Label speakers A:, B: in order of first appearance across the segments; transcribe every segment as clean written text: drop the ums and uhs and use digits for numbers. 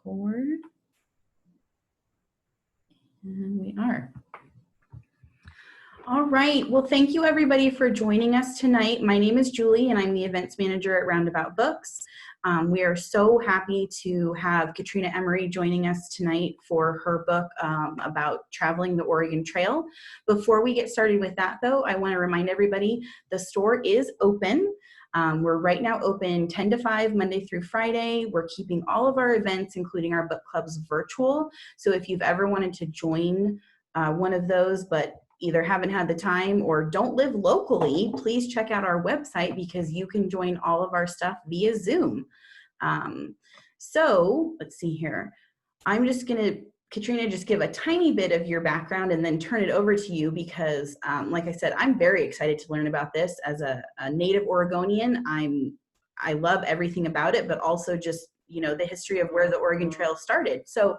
A: record. And we are. All right. Well, thank you everybody for joining us tonight. My name is Julie and I'm the events manager at Roundabout Books. We are so happy to have Katrina Emery joining us tonight for her book about traveling the Oregon Trail. Before we get started with that though, I want to remind everybody the store is open. We're right now open 10 to 5 Monday through Friday. We're keeping all of our events, including our book clubs, virtual. So if you've ever wanted to join one of those, but either haven't had the time or don't live locally, please check out our website because you can join all of our stuff via Zoom. So let's see here. I'm just gonna, Katrina, just give a tiny bit of your background and then turn it over to you because like I said, I'm very excited to learn about this. As a native Oregonian, I love everything about it, but also just, you know, the history of where the Oregon Trail started. So,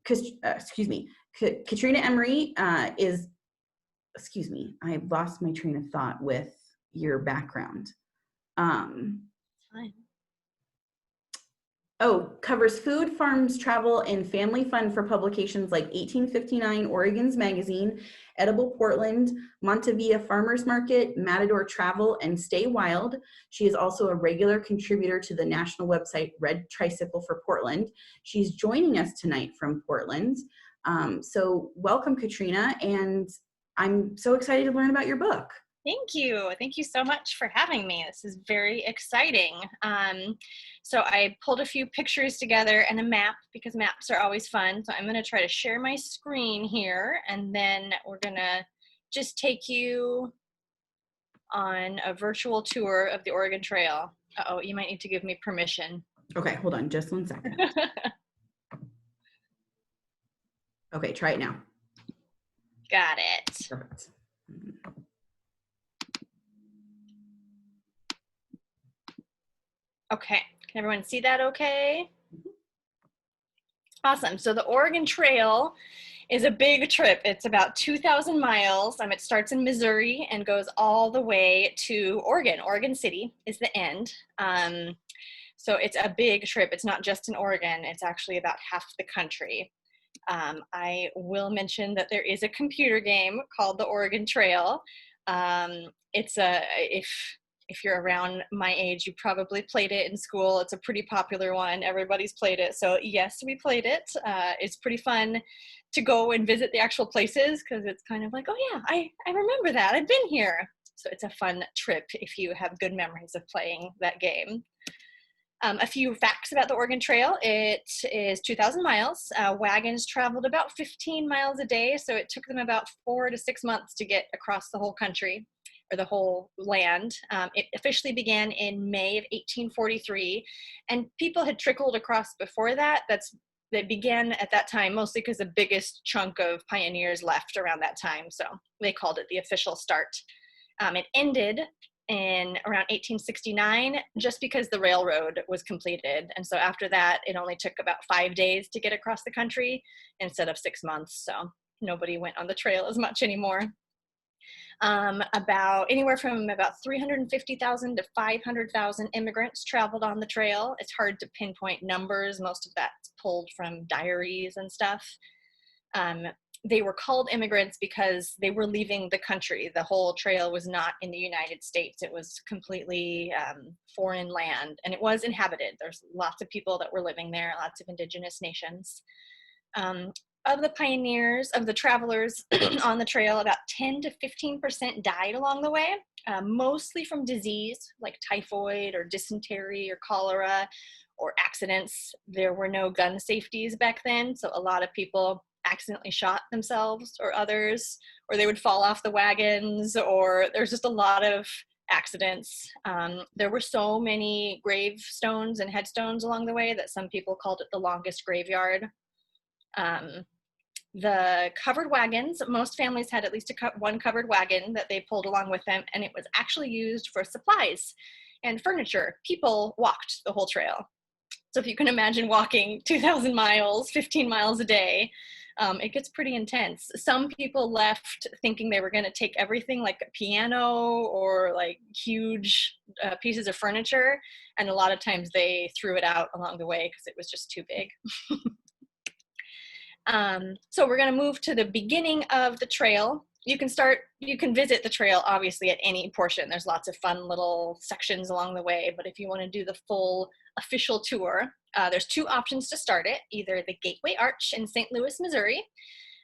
A: excuse me, Katrina Emery is, excuse me, I lost my train of thought with your background.
B: Fine.
A: Oh, covers food, farms, travel, and family fun for publications like 1859 Oregon's Magazine, Edible Portland, Montevilla Farmers Market, Matador Travel, and Stay Wild. She is also a regular contributor to the national website Red Tricycle for Portland. She's joining us tonight from Portland. So welcome, Katrina, and I'm so excited to learn about your book.
B: Thank you. Thank you so much for having me. This is very exciting. So I pulled a few pictures together and a map because maps are always fun. So I'm going to try to share my screen here and then we're going to just take you on a virtual tour of the Oregon Trail. Uh-oh, you might need to give me permission.
A: Okay, hold on just 1 second. Okay, try it now.
B: Got it.
A: Perfect.
B: Okay, can everyone see that okay? Awesome, so the Oregon Trail is a big trip. It's about 2,000 miles. It starts in Missouri and goes all the way to Oregon. Oregon City is the end. So it's a big trip. It's not just in Oregon, it's actually about half the country. I will mention that there is a computer game called the Oregon Trail. If you're around my age, you probably played it in school. It's a pretty popular one. Everybody's played it. So yes, we played it. It's pretty fun to go and visit the actual places because it's kind of like, oh yeah, I remember that. I've been here. So it's a fun trip if you have good memories of playing that game. A few facts about the Oregon Trail. It is 2,000 miles. Wagons traveled about 15 miles a day, so it took them about 4 to 6 months to get across the whole country, or the whole land. It officially began in May of 1843, and people had trickled across before that. They began at that time mostly because the biggest chunk of pioneers left around that time, so they called it the official start. It ended in around 1869 just because the railroad was completed, and so after that it only took about 5 days to get across the country instead of 6 months, so nobody went on the trail as much anymore. Anywhere from about 350,000 to 500,000 immigrants traveled on the trail. It's hard to pinpoint numbers. Most of that's pulled from diaries and stuff. They were called immigrants because they were leaving the country. The whole trail was not in the United States. It was completely foreign land, and it was inhabited. There's lots of people that were living there, lots of indigenous nations. Of the pioneers, of the travelers on the trail, about 10 to 15% died along the way, mostly from disease like typhoid or dysentery or cholera or accidents. There were no gun safeties back then, so a lot of people accidentally shot themselves or others, or they would fall off the wagons, or there's just a lot of accidents. There were so many gravestones and headstones along the way that some people called it the longest graveyard. The covered wagons, most families had at least one covered wagon that they pulled along with them, and it was actually used for supplies and furniture. People walked the whole trail. So if you can imagine walking 2,000 miles, 15 miles a day, it gets pretty intense. Some people left thinking they were going to take everything, like a piano or like huge pieces of furniture. And a lot of times they threw it out along the way because it was just too big. So we're going to move to the beginning of the trail. You can visit the trail obviously at any portion. There's lots of fun little sections along the way, but if you want to do the full official tour, there's two options to start it, either the Gateway Arch in St. Louis, Missouri.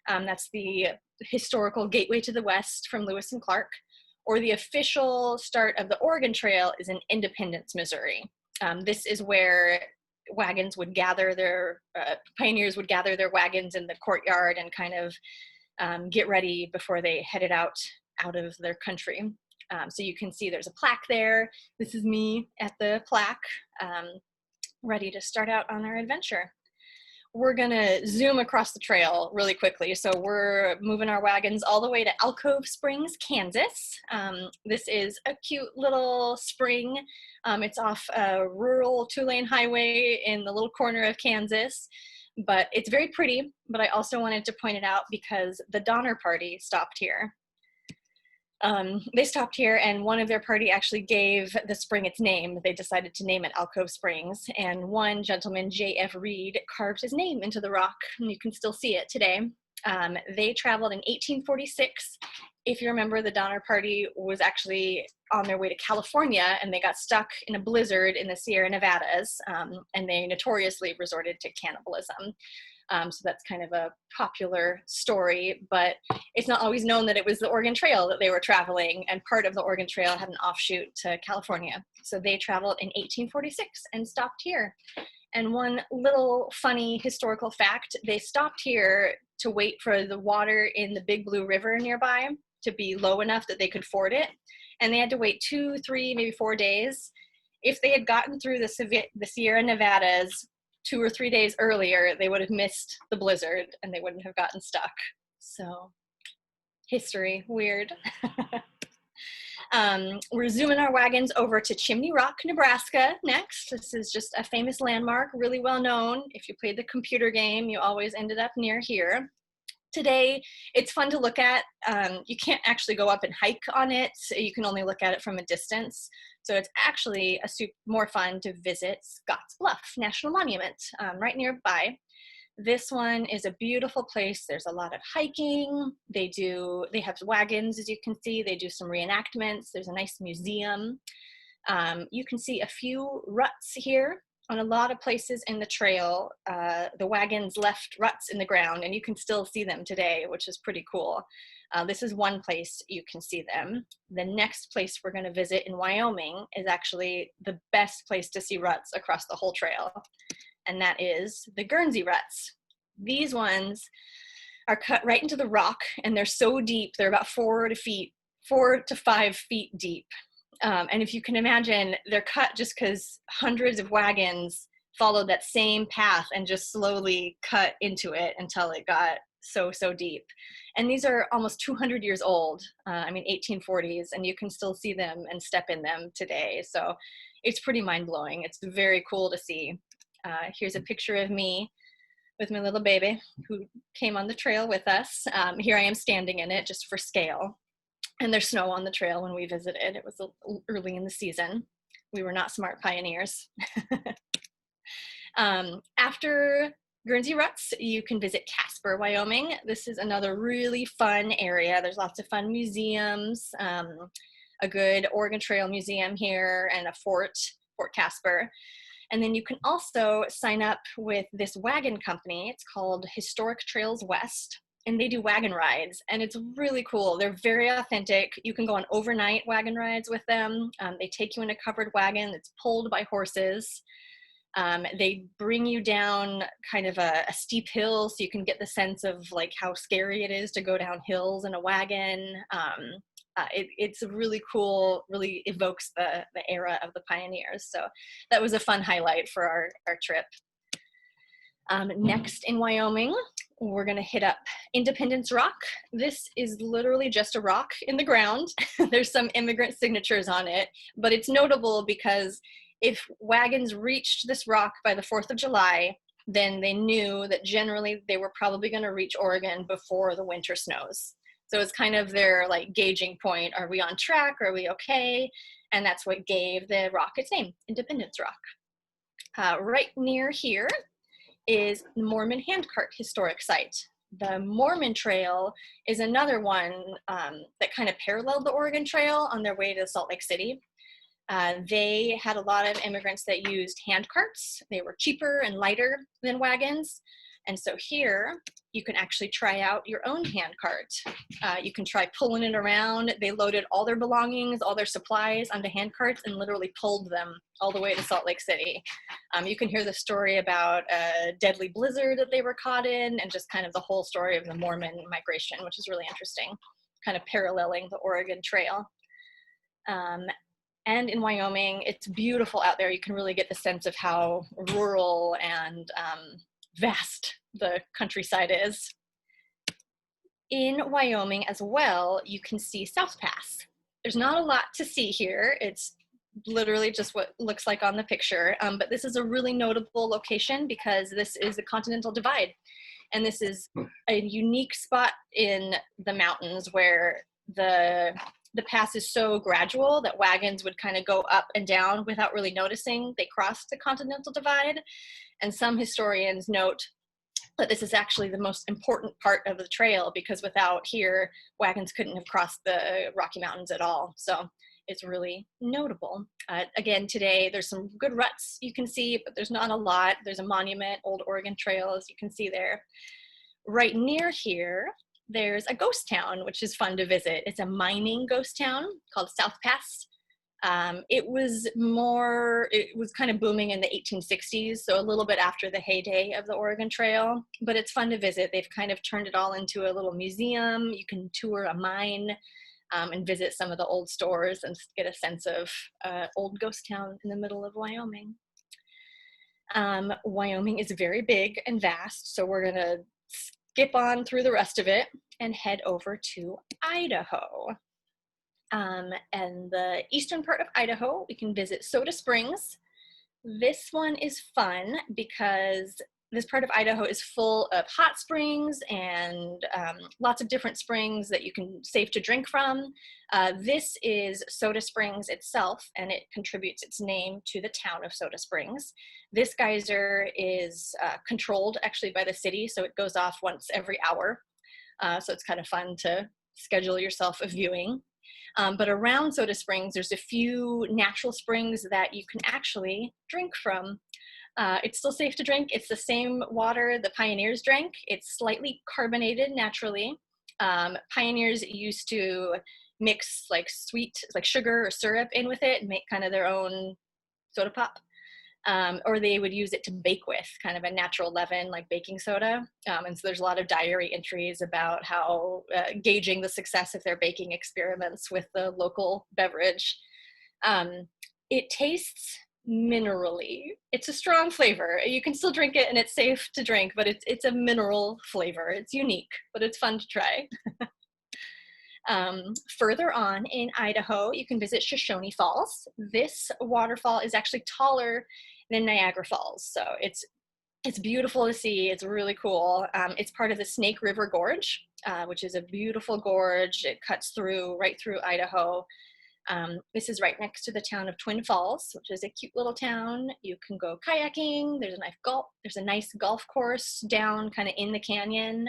B: That's the historical gateway to the west from Lewis and Clark, or the official start of the Oregon Trail is in Independence, Missouri. This is where wagons would gather their, pioneers would gather their wagons in the courtyard and kind of get ready before they headed out of their country. So you can see there's a plaque there. This is me at the plaque, ready to start out on our adventure. We're gonna zoom across the trail really quickly. So we're moving our wagons all the way to Alcove Springs, Kansas. This is a cute little spring. It's off a rural 2-lane highway in the little corner of Kansas, but it's very pretty. But I also wanted to point it out because the Donner Party stopped here. They stopped here, and one of their party actually gave the spring its name. They decided to name it Alcove Springs, and one gentleman, J.F. Reed, carved his name into the rock, and you can still see it today. They traveled in 1846. If you remember, the Donner Party was actually on their way to California, and they got stuck in a blizzard in the Sierra Nevadas, and they notoriously resorted to cannibalism. So that's kind of a popular story, but it's not always known that it was the Oregon Trail that they were traveling, and part of the Oregon Trail had an offshoot to California. So they traveled in 1846 and stopped here. And one little funny historical fact, they stopped here to wait for the water in the Big Blue River nearby to be low enough that they could ford it. And they had to wait 2, 3, maybe 4 days. If they had gotten through the Sierra Nevadas 2 or 3 days earlier, they would have missed the blizzard and they wouldn't have gotten stuck. So history, weird. We're zooming our wagons over to Chimney Rock, Nebraska next. This is just a famous landmark, really well known. If you played the computer game, you always ended up near here. Today, it's fun to look at. You can't actually go up and hike on it. You can only look at it from a distance. So it's actually more fun to visit Scotts Bluff National Monument right nearby. This one is a beautiful place. There's a lot of hiking. They have wagons, as you can see. They do some reenactments. There's a nice museum. You can see a few ruts here. On a lot of places in the trail, the wagons left ruts in the ground, and you can still see them today, which is pretty cool. This is one place you can see them. The next place we're going to visit in Wyoming is actually the best place to see ruts across the whole trail, and that is the Guernsey Ruts. These ones are cut right into the rock, and they're so deep. They're about 4 to 5 feet deep. And if you can imagine, they're cut just because hundreds of wagons followed that same path and just slowly cut into it until it got so deep. And these are almost 200 years old, 1840s, and you can still see them and step in them today. So it's pretty mind-blowing. It's very cool to see. Here's a picture of me with my little baby who came on the trail with us. Here I am standing in it just for scale. And there's snow on the trail when we visited. It was early in the season. We were not smart pioneers. After Guernsey Ruts, you can visit Casper, Wyoming. This is another really fun area. There's lots of fun museums, a good Oregon Trail museum here, and a Fort Casper. And then you can also sign up with this wagon company. It's called Historic Trails West. And they do wagon rides, and it's really cool. They're very authentic. You can go on overnight wagon rides with them. They take you in a covered wagon that's pulled by horses. They bring you down kind of a steep hill, so you can get the sense of like how scary it is to go down hills in a wagon. It's really cool, really evokes the era of the pioneers. So that was a fun highlight for our trip. Next in Wyoming, we're going to hit up Independence Rock. This is literally just a rock in the ground. There's some immigrant signatures on it, but it's notable because if wagons reached this rock by the 4th of July, then they knew that generally they were probably going to reach Oregon before the winter snows. So it's kind of their like gauging point. Are we on track? Are we okay? And that's what gave the rock its name, Independence Rock. Right near here is the Mormon Handcart Historic Site. The Mormon Trail is another one that kind of paralleled the Oregon Trail on their way to Salt Lake City. They had a lot of immigrants that used hand carts. They were cheaper and lighter than wagons. And so here you can actually try out your own hand cart. You can try pulling it around. They loaded all their belongings, all their supplies onto hand carts and literally pulled them all the way to Salt Lake City. You can hear the story about a deadly blizzard that they were caught in and just kind of the whole story of the Mormon migration, which is really interesting, kind of paralleling the Oregon Trail. And in Wyoming, it's beautiful out there. You can really get the sense of how rural and vast the countryside is. In Wyoming as well, you can see South Pass. There's not a lot to see here. It's literally just what looks like on the picture, but this is a really notable location because this is the Continental Divide. And this is a unique spot in the mountains where the pass is so gradual that wagons would kind of go up and down without really noticing they crossed the Continental Divide. And some historians note that this is actually the most important part of the trail because without here, wagons couldn't have crossed the Rocky Mountains at all. So it's really notable. Again, today there's some good ruts you can see, but there's not a lot. There's a monument, Old Oregon Trail, as you can see there. Right near here, there's a ghost town, which is fun to visit. It's a mining ghost town called South Pass. It was kind of booming in the 1860s, so a little bit after the heyday of the Oregon Trail, but it's fun to visit. They've kind of turned it all into a little museum. You can tour a mine and visit some of the old stores and get a sense of old ghost town in the middle of Wyoming. Wyoming is very big and vast, so we're gonna skip on through the rest of it and head over to Idaho. And the eastern part of Idaho, we can visit Soda Springs. This one is fun because this part of Idaho is full of hot springs and lots of different springs that you can safe to drink from. This is Soda Springs itself, and it contributes its name to the town of Soda Springs. This geyser is controlled actually by the city, so it goes off once every hour. So it's kind of fun to schedule yourself a viewing. But around Soda Springs, there's a few natural springs that you can actually drink from. It's still safe to drink. It's the same water the pioneers drank. It's slightly carbonated naturally. Pioneers used to mix like sugar or syrup in with it and make kind of their own soda pop. Or they would use it to bake with, kind of a natural leaven like baking soda. And so there's a lot of diary entries about how gauging the success of their baking experiments with the local beverage. It tastes minerally. It's a strong flavor. You can still drink it and it's safe to drink, but it's a mineral flavor. It's unique, but it's fun to try. Further on in Idaho, you can visit Shoshone Falls. This waterfall is actually taller than Niagara Falls, so it's beautiful to see. It's really cool. It's part of the Snake River Gorge, which is a beautiful gorge. It cuts right through Idaho. This is right next to the town of Twin Falls, which is a cute little town. You can go kayaking. There's a nice golf course down kind of in the canyon.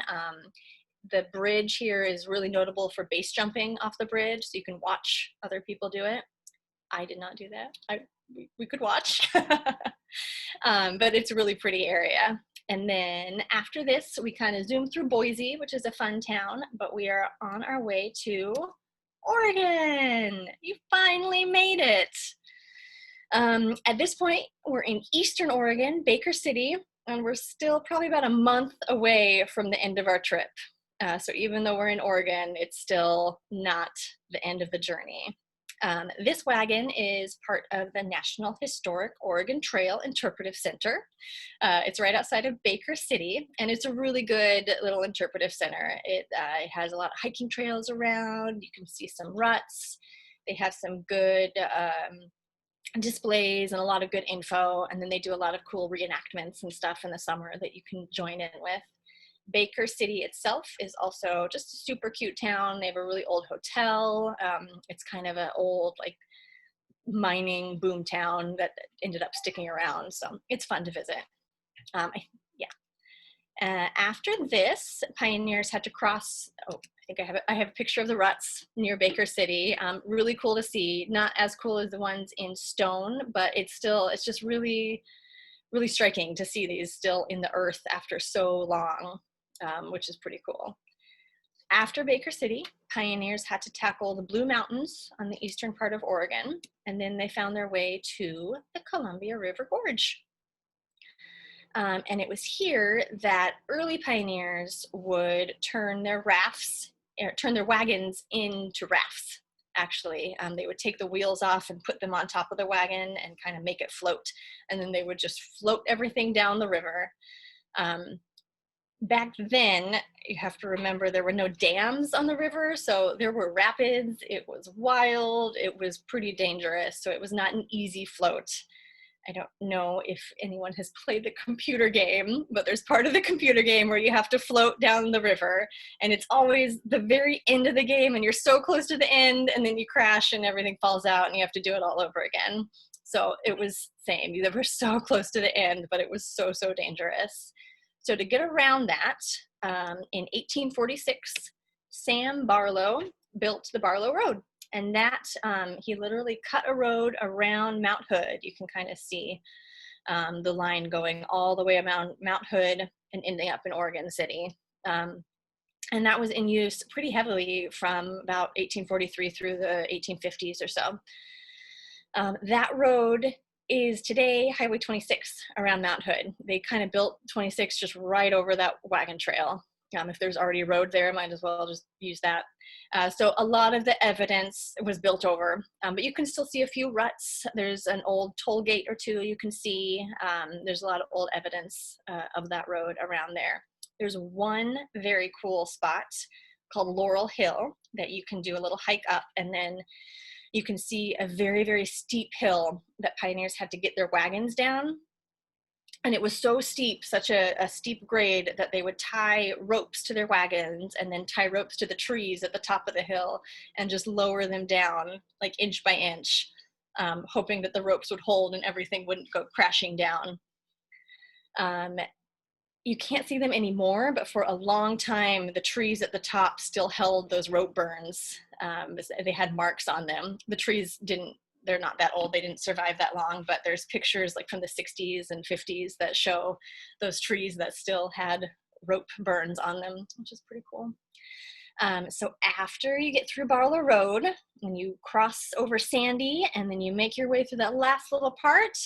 B: The bridge here is really notable for base jumping off the bridge, so you can watch other people do it. I did not do that. We could watch. But it's a really pretty area. And then after this, we kind of zoom through Boise, which is a fun town, but we are on our way to Oregon. You finally made it. At this point, we're in Eastern Oregon, Baker City, and we're still probably about a month away from the end of our trip. So even though we're in Oregon, it's still not the end of the journey. This wagon is part of the National Historic Oregon Trail Interpretive Center. It's right outside of Baker City, and it's a really good little interpretive center. It has a lot of hiking trails around. You can see some ruts. They have some good displays and a lot of good info. And then they do a lot of cool reenactments and stuff in the summer that you can join in with. Baker City itself is also just a super cute town. They have a really old hotel. It's kind of an old, like, mining boom town that ended up sticking around. So it's fun to visit. After this, pioneers had to cross, I think I have a picture of the ruts near Baker City. Really cool to see. Not as cool as the ones in stone, but it's just really, really striking to see these still in the earth after so long, which is pretty cool. After Baker City, pioneers had to tackle the Blue Mountains on the eastern part of Oregon, and then they found their way to the Columbia River Gorge. And it was here that early pioneers would turn their wagons into rafts, actually. They would take the wheels off and put them on top of the wagon and kind of make it float. And then they would just float everything down the river. Back then, you have to remember there were no dams on the river, so there were rapids. It was wild. It was pretty dangerous. So it was not an easy float. I don't know if anyone has played the computer game, but there's part of the computer game where you have to float down the river, and it's always the very end of the game, and you're so close to the end, and then you crash and everything falls out and you have to do it all over again. So it was same. You were so close to the end, but it was so, so dangerous. So to get around that, in 1846, Sam Barlow built the Barlow Road. And that, he literally cut a road around Mount Hood. You can kind of see the line going all the way around Mount Hood and ending up in Oregon City. And that was in use pretty heavily from about 1843 through the 1850s or so. That road is today Highway 26 around Mount Hood. They kind of built 26 just right over that wagon trail. If there's already a road there, might as well just use that. So a lot of the evidence was built over, but you can still see a few ruts. There's an old toll gate or two you can see. There's a lot of old evidence of that road around there. There's one very cool spot called Laurel Hill that you can do a little hike up, and then you can see a very, very steep hill that pioneers had to get their wagons down. And it was so steep, such a steep grade, that they would tie ropes to their wagons and then tie ropes to the trees at the top of the hill and just lower them down like inch by inch, hoping that the ropes would hold and everything wouldn't go crashing down. You can't see them anymore, but for a long time, the trees at the top still held those rope burns. They had marks on them. The trees they're not that old, they didn't survive that long, but there's pictures like from the 60s and 50s that show those trees that still had rope burns on them, which is pretty cool. So after you get through Barlow Road, and you cross over Sandy, and then you make your way through that last little part,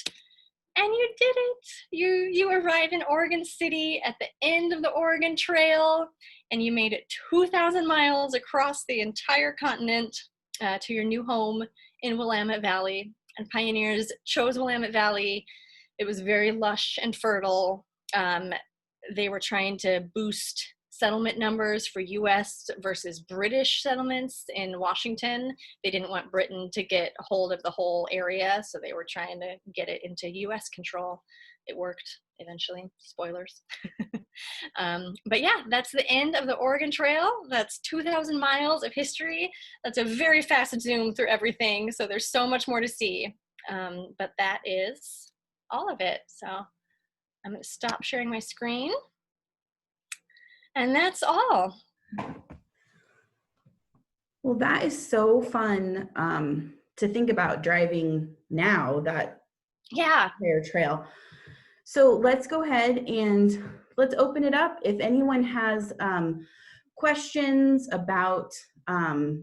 B: and you did it. You arrived in Oregon City at the end of the Oregon Trail, and you made it 2,000 miles across the entire continent to your new home in Willamette Valley. And pioneers chose Willamette Valley. It was very lush and fertile. They were trying to boost settlement numbers for U.S. versus British settlements in Washington. They didn't want Britain to get a hold of the whole area, so they were trying to get it into U.S. control. It worked eventually, spoilers. But yeah, that's the end of the Oregon Trail. That's 2,000 miles of history. That's a very fast zoom through everything, so there's so much more to see. But that is all of it. So I'm going to stop sharing my screen. And that's all.
A: Well, that is so fun to think about driving now, that entire trail. So let's go ahead and let's open it up. If anyone has questions about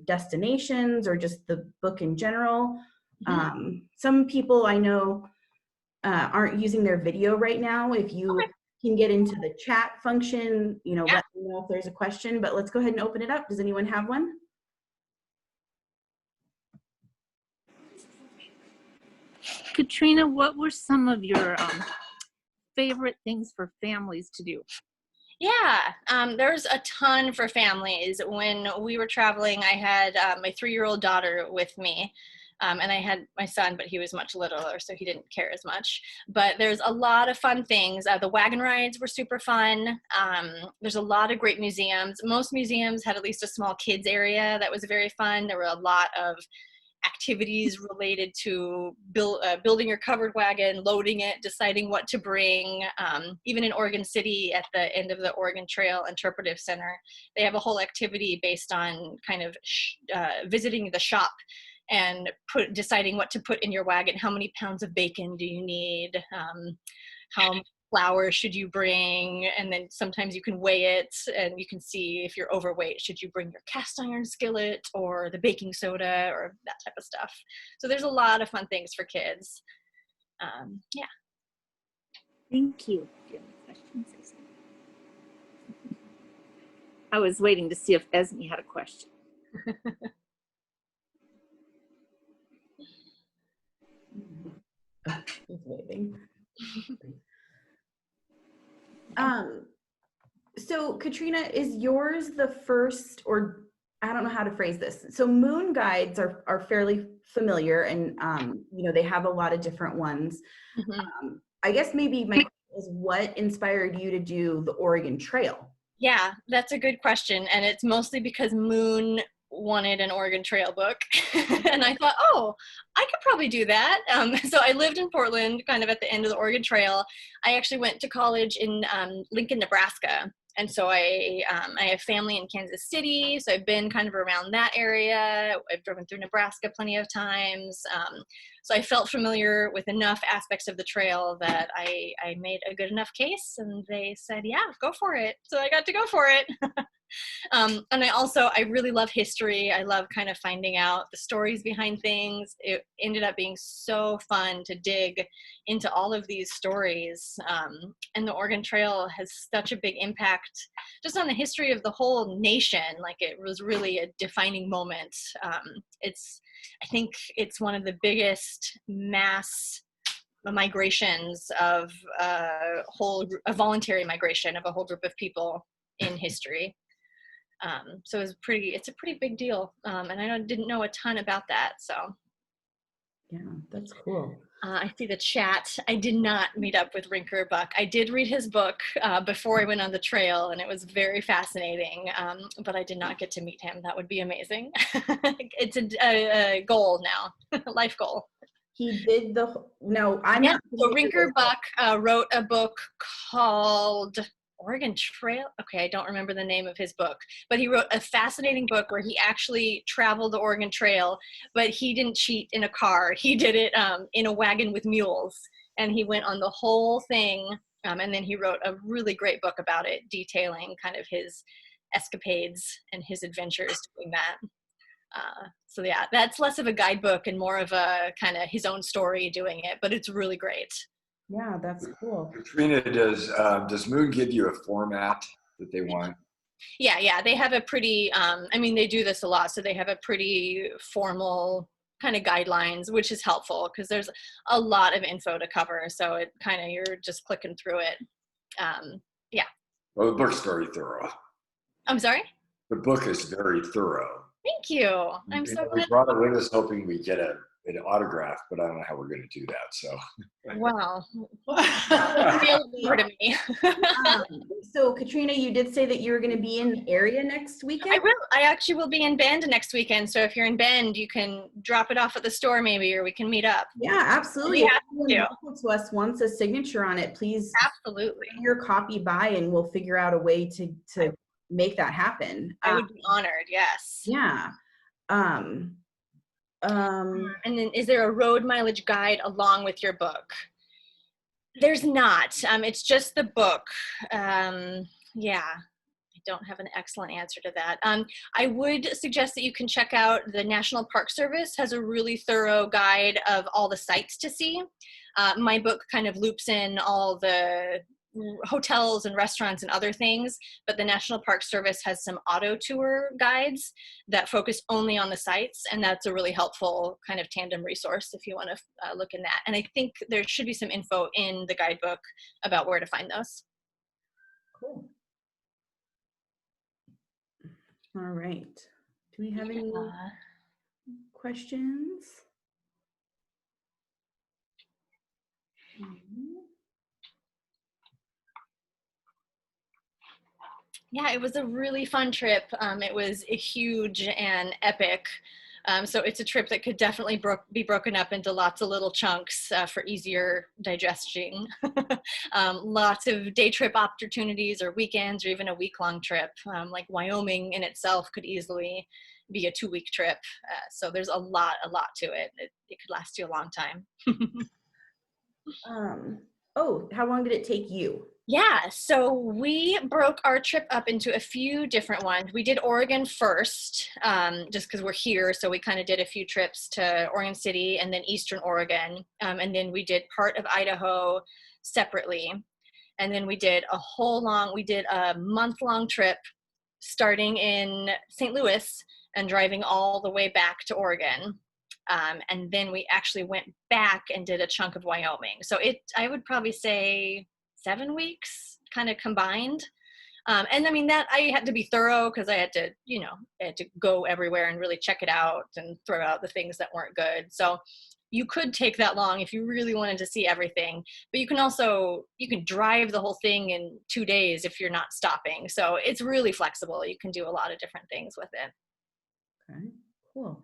A: destinations or just the book in general, some people I know aren't using their video right now. If you can get into the chat function, let me know if there's a question, but let's go ahead and open it up. Does anyone have one?
C: Katrina, what were some of your favorite things for families to do?
B: Yeah, there's a ton for families. When we were traveling, I had my 3-year-old daughter with me. And I had my son, but he was much littler, so he didn't care as much. But there's a lot of fun things. The wagon rides were super fun. There's a lot of great museums. Most museums had at least a small kids area that was very fun. There were a lot of activities related to building your covered wagon, loading it, deciding what to bring. Even in Oregon City at the end of the Oregon Trail Interpretive Center, they have a whole activity based on kind of visiting the shop and deciding what to put in your wagon. How many pounds of bacon do you need? How flour should you bring? And then sometimes you can weigh it and you can see if you're overweight. Should you bring your cast iron skillet or the baking soda or that type of stuff? So there's a lot of fun things for kids. Yeah.
C: Thank you. Do you have any questions? I was waiting to see if Esme had a question.
A: He's waving. So Katrina, is yours the first, or I don't know how to phrase this. So moon guides are fairly familiar, and you know, they have a lot of different ones.
B: Mm-hmm.
A: I guess maybe my question is, what inspired you to do the Oregon Trail?
B: Yeah, that's a good question. And it's mostly because Moon wanted an Oregon Trail book. And I thought, oh, I could probably do that. So I lived in Portland, kind of at the end of the Oregon Trail. I actually went to college in Lincoln, Nebraska. And so I have family in Kansas City, so I've been kind of around that area. I've driven through Nebraska plenty of times. So I felt familiar with enough aspects of the trail that I made a good enough case, and they said, yeah, go for it. So I got to go for it. And I really love history. I love kind of finding out the stories behind things. It ended up being so fun to dig into all of these stories. And the Oregon Trail has such a big impact just on the history of the whole nation. Like, it was really a defining moment. I think it's one of the biggest mass migrations of a voluntary migration of a whole group of people in history. So it's a pretty big deal. And I didn't know a ton about that. So
A: yeah, that's cool.
B: I see the chat. I did not meet up with Rinker Buck. I did read his book before I went on the trail, and it was very fascinating, but I did not get to meet him. That would be amazing. It's a goal now, a life goal.
A: He did so
B: Rinker Buck wrote a book called Oregon Trail. Okay, I don't remember the name of his book, but he wrote a fascinating book where he actually traveled the Oregon Trail, but he didn't cheat in a car. He did it in a wagon with mules, and he went on the whole thing. And then he wrote a really great book about it, detailing kind of his escapades and his adventures doing that. So yeah, that's less of a guidebook and more of a kind of his own story doing it, but it's really great.
A: Yeah, that's cool.
D: Katrina, does Moon give you a format that they want?
B: Yeah, they have a pretty, they do this a lot, so they have a pretty formal kind of guidelines, which is helpful because there's a lot of info to cover, so it kind of, you're just clicking through it. Yeah.
D: Well, the book's very thorough.
B: I'm sorry?
D: The book is very thorough.
B: Thank you. I'm so glad.
D: We brought it with us hoping we get an autograph, but I don't know how we're going to do that. So,
B: wow. Feel over to me.
A: So Katrina, you did say that you were going to be in the area next weekend?
B: I will. I actually will be in Bend next weekend. So if you're in Bend, you can drop it off at the store maybe, or we can meet up.
A: Yeah, absolutely. If you to us wants a signature on it, please
B: absolutely
A: bring your copy by, and we'll figure out a way to make that happen.
B: I would be honored. Yes.
A: Yeah.
B: And then is there a road mileage guide along with your book? There's not. It's just the book. Yeah, I don't have an excellent answer to that. I would suggest that you can check out the National Park Service has a really thorough guide of all the sites to see. My book kind of loops in all the hotels and restaurants and other things, but the National Park Service has some auto tour guides that focus only on the sites, and that's a really helpful kind of tandem resource if you want to look in that. And I think there should be some info in the guidebook about where to find those.
A: Cool. All right. Do we have any questions?
B: Yeah, it was a really fun trip. It was huge and epic. So it's a trip that could definitely be broken up into lots of little chunks for easier digesting. Lots of day trip opportunities or weekends or even a week-long trip. Like Wyoming in itself could easily be a 2-week trip. So there's a lot to it. It could last you a long time.
A: How long did it take you?
B: Yeah, so we broke our trip up into a few different ones. We did Oregon first, just because we're here. So we kind of did a few trips to Oregon City and then Eastern Oregon. And then we did part of Idaho separately. And then we did a month-long trip starting in St. Louis and driving all the way back to Oregon. And then we actually went back and did a chunk of Wyoming. So I would probably say 7 weeks kind of combined. And I mean that I had to be thorough because I had to go everywhere and really check it out and throw out the things that weren't good. So you could take that long if you really wanted to see everything, but you can drive the whole thing in 2 days if you're not stopping. So it's really flexible. You can do a lot of different things with it.
A: Okay, cool.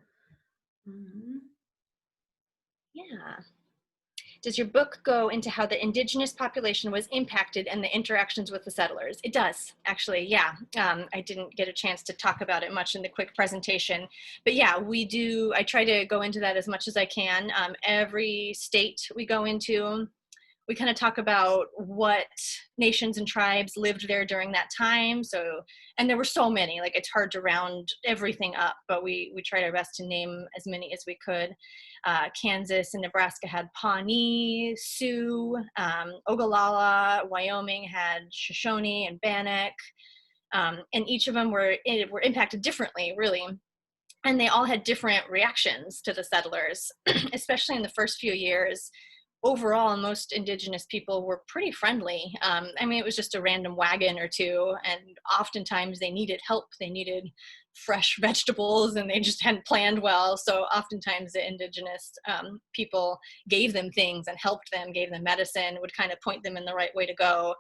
B: Yeah. Does your book go into how the indigenous population was impacted and the interactions with the settlers? It does, actually, yeah. I didn't get a chance to talk about it much in the quick presentation, but yeah, I try to go into that as much as I can. Every state we go into, we kind of talk about what nations and tribes lived there during that time. So, and there were so many, like it's hard to round everything up, but we tried our best to name as many as we could. Kansas and Nebraska had Pawnee, Sioux, Ogallala. Wyoming had Shoshone and Bannock. And each of them were impacted differently, really. And they all had different reactions to the settlers, especially in the first few years. Overall, most indigenous people were pretty friendly. I mean, it was just a random wagon or two, and oftentimes they needed help. They needed fresh vegetables, and they just hadn't planned well. So oftentimes the indigenous people gave them things and helped them, gave them medicine, would kind of point them in the right way to go.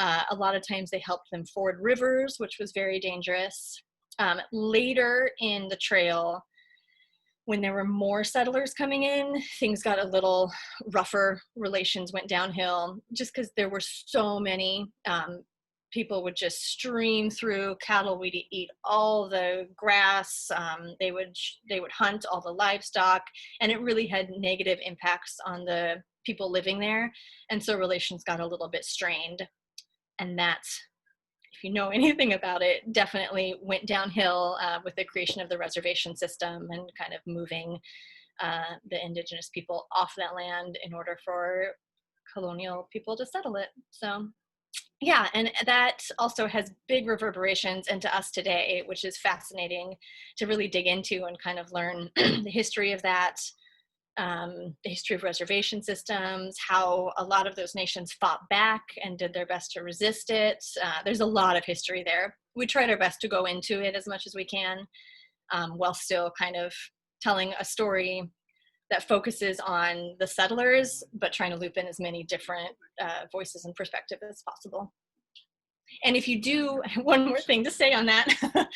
B: A lot of times they helped them ford rivers, which was very dangerous. Later in the trail, when there were more settlers coming in, things got a little rougher. Relations went downhill just because there were so many. People would just stream through. Cattle would eat all the grass. They would hunt all the livestock, and it really had negative impacts on the people living there. And so relations got a little bit strained. And that's, if you know anything about it, definitely went downhill with the creation of the reservation system and kind of moving the indigenous people off that land in order for colonial people to settle it. So yeah, and that also has big reverberations into us today, which is fascinating to really dig into and kind of learn the history of that. The history of reservation systems, how a lot of those nations fought back and did their best to resist it. There's a lot of history there. We tried our best to go into it as much as we can, while still kind of telling a story that focuses on the settlers, but trying to loop in as many different voices and perspectives as possible. And if you do, one more thing to say on that,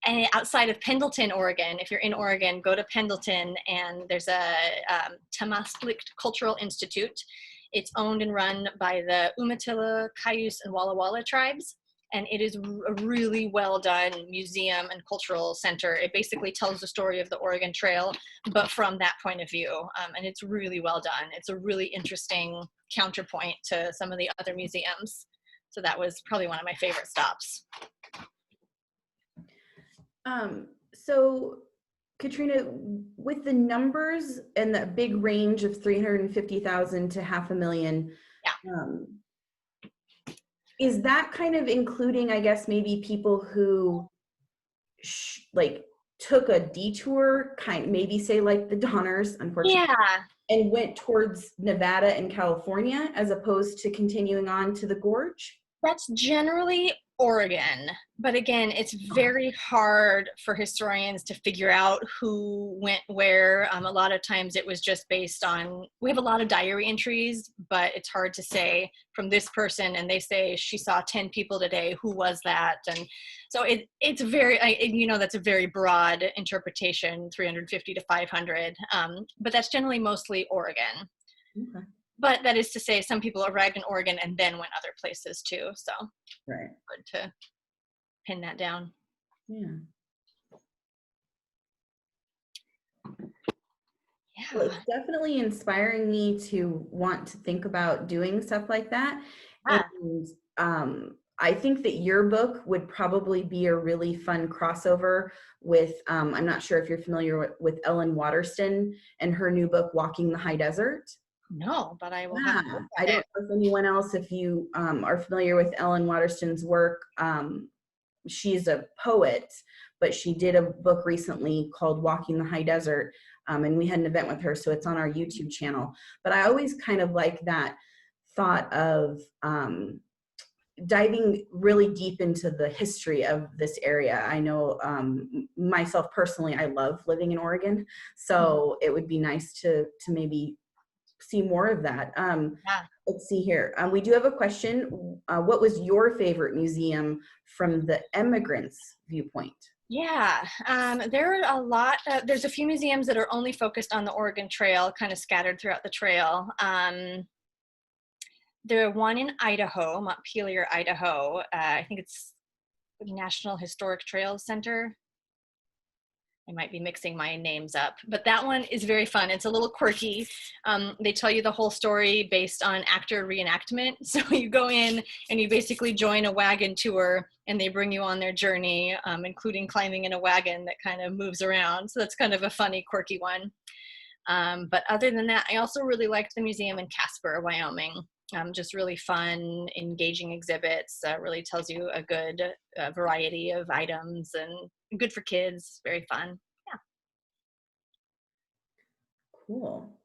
B: and outside of Pendleton, Oregon, if you're in Oregon, go to Pendleton, and there's a Temastlik Cultural Institute. It's owned and run by the Umatilla, Cayuse, and Walla Walla tribes, and it is a really well done museum and cultural center. It basically tells the story of the Oregon Trail, but from that point of view, and it's really well done. It's a really interesting counterpoint to some of the other museums. So that was probably one of my favorite stops.
A: So Katrina, with the numbers and the big range of 350,000 to 500,000,
B: yeah.
A: Is that kind of including, I guess, maybe people who took a detour, maybe say like the Donners, unfortunately, and went towards Nevada and California as opposed to continuing on to the gorge?
B: That's generally Oregon, but again, it's very hard for historians to figure out who went where. A lot of times it was just based on, we have a lot of diary entries, but it's hard to say from this person, and they say she saw 10 people today, who was that? And so it's very, that's a very broad interpretation, 350 to 500, but that's generally mostly Oregon.
A: Okay.
B: But that is to say, some people arrived in Oregon and then went other places too. So
A: right.
B: Hard to pin that down.
A: Yeah.
B: Yeah.
A: Well, it's definitely inspiring me to want to think about doing stuff like that.
B: Yeah.
A: And I think that your book would probably be a really fun crossover with, I'm not sure if you're familiar with Ellen Waterston and her new book, Walking the High Desert.
B: No, but I will have to look at
A: I don't know if anyone else, if you are familiar with Ellen Waterston's work, she's a poet, but she did a book recently called Walking the High Desert, and we had an event with her, so it's on our YouTube channel. But I always kind of like that thought of diving really deep into the history of this area. I know myself personally, I love living in Oregon, so it would be nice to maybe see more of that. Let's see here. We do have a question. What was your favorite museum from the emigrants' viewpoint?
B: Yeah, there are a lot. There's a few museums that are only focused on the Oregon Trail, kind of scattered throughout the trail. There's one in Idaho, Montpelier, Idaho. I think it's the National Historic Trails Center. I might be mixing my names up, but that one is very fun. It's a little quirky. They tell you the whole story based on actor reenactment. So you go in and you basically join a wagon tour and they bring you on their journey, including climbing in a wagon that kind of moves around. So that's kind of a funny, quirky one. But other than that, I also really liked the museum in Casper, Wyoming. Just really fun, engaging exhibits, really tells you a good variety of items and good for kids, very fun. Yeah.
A: Cool.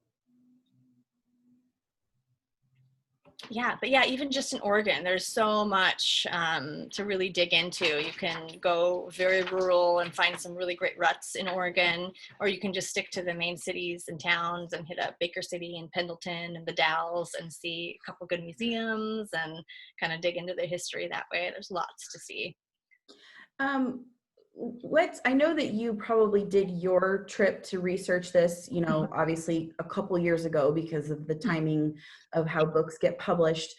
B: Yeah, but yeah, even just in Oregon, there's so much to really dig into. You can go very rural and find some really great ruts in Oregon, or you can just stick to the main cities and towns and hit up Baker City and Pendleton and the Dalles and see a couple good museums and kind of dig into the history that way. There's lots to see.
A: I know that you probably did your trip to research this, obviously a couple years ago because of the timing of how books get published.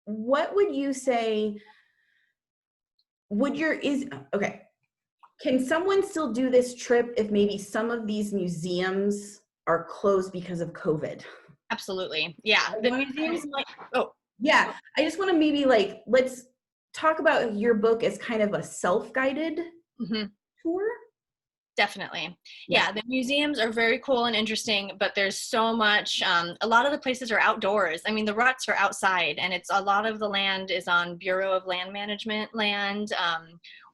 A: What would you say, can someone still do this trip if maybe some of these museums are closed because of COVID?
B: Absolutely. Yeah. The museums
A: yeah. I just want to maybe let's talk about your book as kind of a self-guided tour.
B: Definitely. Yeah, the museums are very cool and interesting, but there's so much, a lot of the places are outdoors. I mean, the ruts are outside, and it's a lot of the land is on Bureau of Land Management land,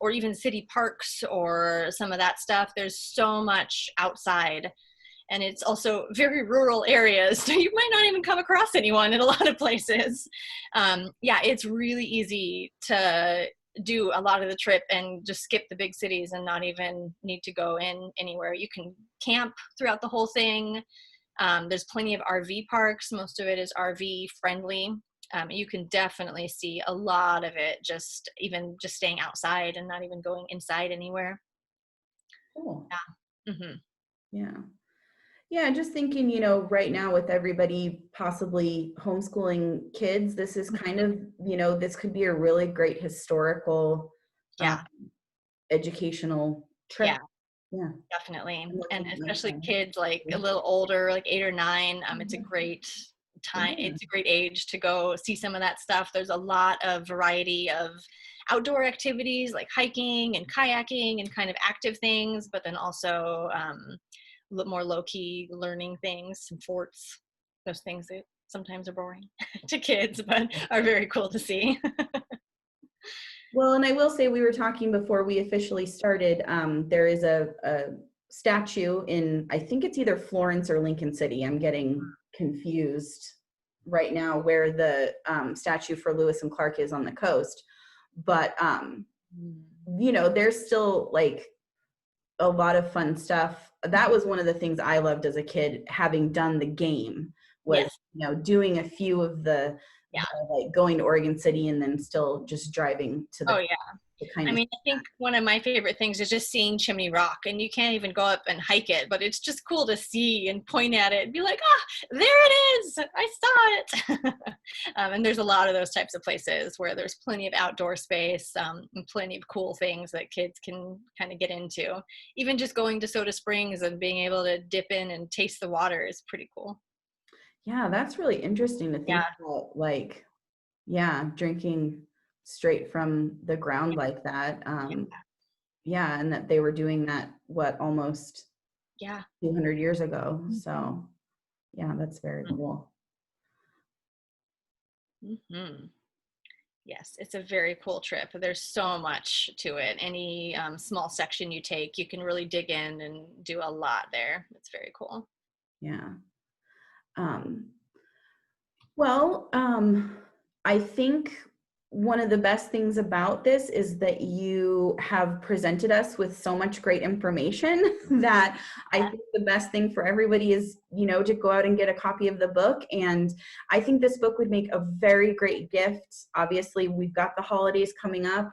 B: or even city parks or some of that stuff. There's so much outside, and it's also very rural areas, so you might not even come across anyone in a lot of places. Yeah, it's really easy to do a lot of the trip and just skip the big cities and not even need to go in anywhere. You can camp throughout the whole thing. There's plenty of RV parks. Most of it is RV friendly. You can definitely see a lot of it just staying outside and not even going inside anywhere.
A: Cool.
B: Yeah. Mm-hmm.
A: Yeah. Yeah, just thinking, right now with everybody possibly homeschooling kids, this is kind of, this could be a really great historical, educational trip.
B: Yeah, definitely. And especially kids like a little older, like 8 or 9, it's a great time. It's a great age to go see some of that stuff. There's a lot of variety of outdoor activities like hiking and kayaking and kind of active things, but then also more low-key learning things, some forts, those things that sometimes are boring to kids, but are very cool to see.
A: Well, and I will say, we were talking before we officially started, there is a statue in, I think it's either Florence or Lincoln City. I'm getting confused. right now where the statue for Lewis and Clark is on the coast. But, you know, there's still like a lot of fun stuff. That was one of the things I loved as a kid, having done the game, was,
B: Yes.
A: you know, doing a few of the, like going to Oregon City and then still just driving to the,
B: Oh, yeah.
A: the kind
B: I
A: of
B: mean, I think one of my favorite things is just seeing Chimney Rock, and you can't even go up and hike it, but it's just cool to see and point at it and be like, ah, there it is, I saw it. And there's a lot of those types of places where there's plenty of outdoor space, and plenty of cool things that kids can kind of get into. Even just going to Soda Springs and being able to dip in and taste the water is pretty cool.
A: Yeah, that's really interesting to think about, like, drinking straight from the ground like that. Yeah, and that they were doing that, what, almost 200 years ago. So, yeah, that's very cool.
B: Yes, it's a very cool trip. There's so much to it. Any small section you take, you can really dig in and do a lot there. It's very cool.
A: Yeah. Well, I think one of the best things about this is that you have presented us with so much great information that I think the best thing for everybody is, you know, to go out and get a copy of the book. And I think this book would make a very great gift. Obviously, we've got the holidays coming up.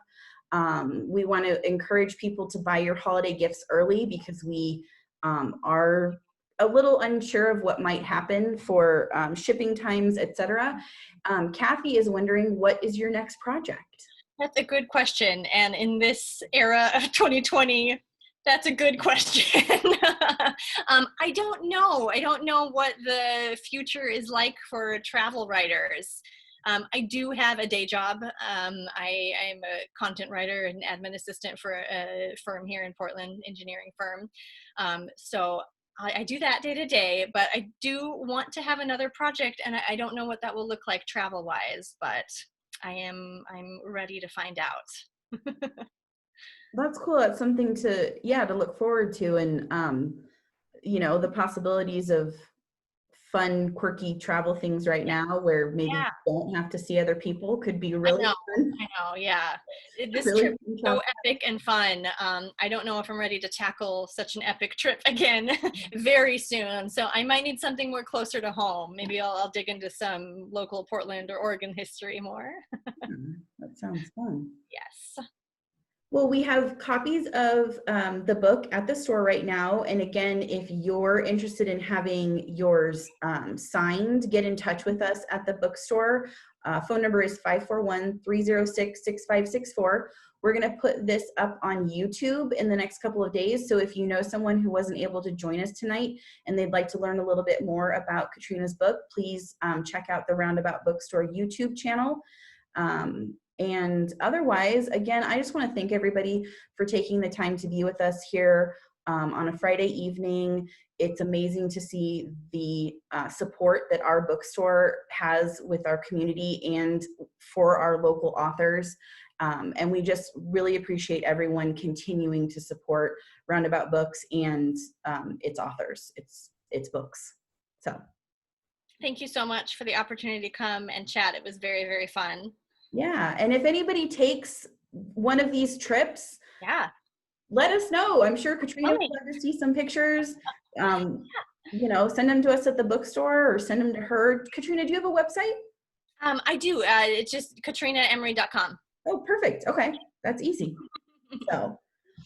A: We want to encourage people to buy your holiday gifts early, because we are a little unsure of what might happen for shipping times, etc. Kathy is wondering, what is your next project?
B: That's a good question. And in this era of 2020, that's a good question. I don't know. I don't know what the future is like for travel writers. I do have a day job. I am a content writer and admin assistant for a firm here in Portland, engineering firm. So I do that day to day, but I do want to have another project, and I don't know what that will look like travel wise, but I'm ready to find out.
A: That's cool. That's something to look forward to. And you know, the possibilities of fun, quirky travel things right now, where maybe you don't have to see other people, could be really fun.
B: I know, yeah. This
A: really
B: trip is so epic and fun. I don't know if I'm ready to tackle such an epic trip again very soon. So I might need something more closer to home. Maybe I'll dig into some local Portland or Oregon history more.
A: That sounds fun.
B: Yes.
A: Well, we have copies of the book at the store right now. And again, if you're interested in having yours signed, get in touch with us at the bookstore. Phone number is 541-306-6564. We're going to put this up on YouTube in the next couple of days. So if you know someone who wasn't able to join us tonight and they'd like to learn a little bit more about Katrina's book, please check out the Roundabout Bookstore YouTube channel. And otherwise, again, I just want to thank everybody for taking the time to be with us here on a Friday evening. It's amazing to see the support that our bookstore has with our community and for our local authors. And we just really appreciate everyone continuing to support Roundabout Books and its authors, its books. So
B: thank you so much for the opportunity to come and chat. It was very, very fun.
A: Yeah, and if anybody takes one of these trips, let us know. I'm sure Katrina would love to see some pictures. You know, send them to us at the bookstore or send them to her. Katrina, do you have a website?
B: I do. It's just katrinaemery.com.
A: Oh, perfect. Okay, that's easy. So,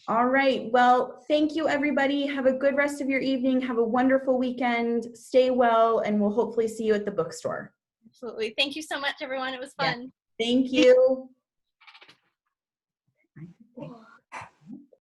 A: all right. Well, thank you, everybody. Have a good rest of your evening. Have a wonderful weekend. Stay well, and we'll hopefully see you at the bookstore.
B: Absolutely. Thank you so much, everyone. It was fun.
A: Yeah. Thank you.